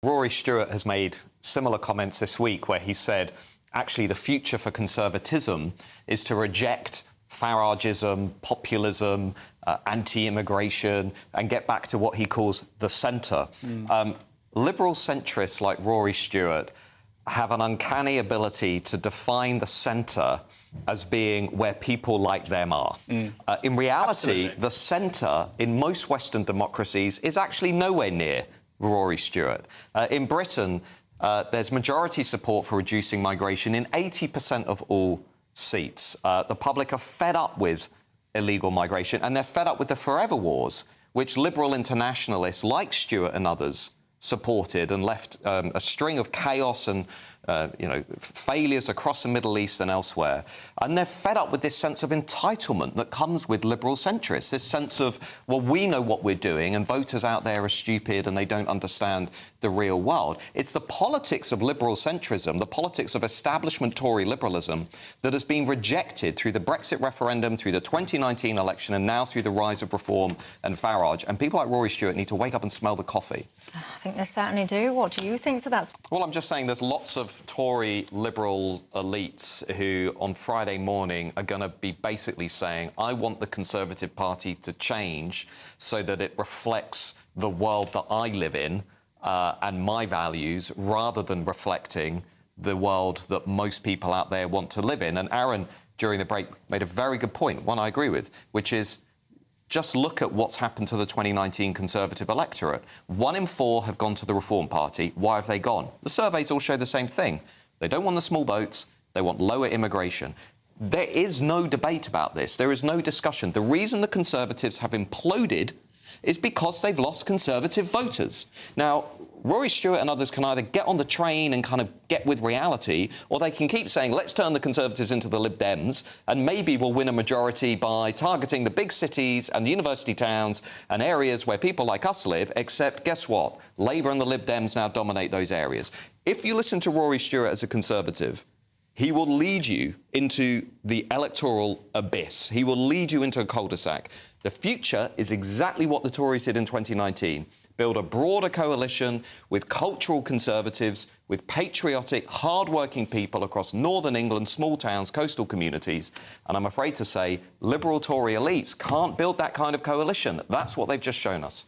Rory Stewart has made similar comments this week where he said, actually, the future for conservatism is to reject Farageism, populism, anti-immigration, and get back to what he calls the centre. Liberal centrists like Rory Stewart have an uncanny ability to define the centre as being where people like them are. In reality, the centre in most Western democracies is actually nowhere near Rory Stewart. In Britain, there's majority support for reducing migration in 80% of all seats. The public are fed up with illegal migration, and they're fed up with the forever wars, which liberal internationalists like Stewart and others supported and left a string of chaos and failures across the Middle East and elsewhere. And they're fed up with this sense of entitlement that comes with liberal centrists, this sense of, well, we know what we're doing and voters out there are stupid and they don't understand the real world. It's the politics of liberal centrism, the politics of establishment Tory liberalism that has been rejected through the Brexit referendum, through the 2019 election and now through the rise of Reform and Farage. And people like Rory Stewart need to wake up and smell the coffee. I think they certainly do. What do you think to that? Well, I'm just saying there's lots of Tory liberal elites who on Friday morning are going to be basically saying, I want the Conservative Party to change so that it reflects the world that I live in and my values, rather than reflecting the world that most people out there want to live in. And Aaron, during the break, made a very good point, one I agree with, which is just look at what's happened to the 2019 Conservative electorate. 1 in 4 have gone to the Reform Party. Why have they gone? The surveys all show the same thing. They don't want the small votes. They want lower immigration. There is no debate about this. There is no discussion. The reason the Conservatives have imploded is because they've lost Conservative voters. Now, Rory Stewart and others can either get on the train and kind of get with reality, or they can keep saying, let's turn the Conservatives into the Lib Dems, and maybe we'll win a majority by targeting the big cities and the university towns and areas where people like us live, except guess what? Labour and the Lib Dems now dominate those areas. If you listen to Rory Stewart as a Conservative, he will lead you into the electoral abyss. He will lead you into a cul-de-sac. The future is exactly what the Tories did in 2019. Build a broader coalition with cultural Conservatives, with patriotic, hard-working people across northern England, small towns, coastal communities. And I'm afraid to say, liberal Tory elites can't build that kind of coalition. That's what they've just shown us.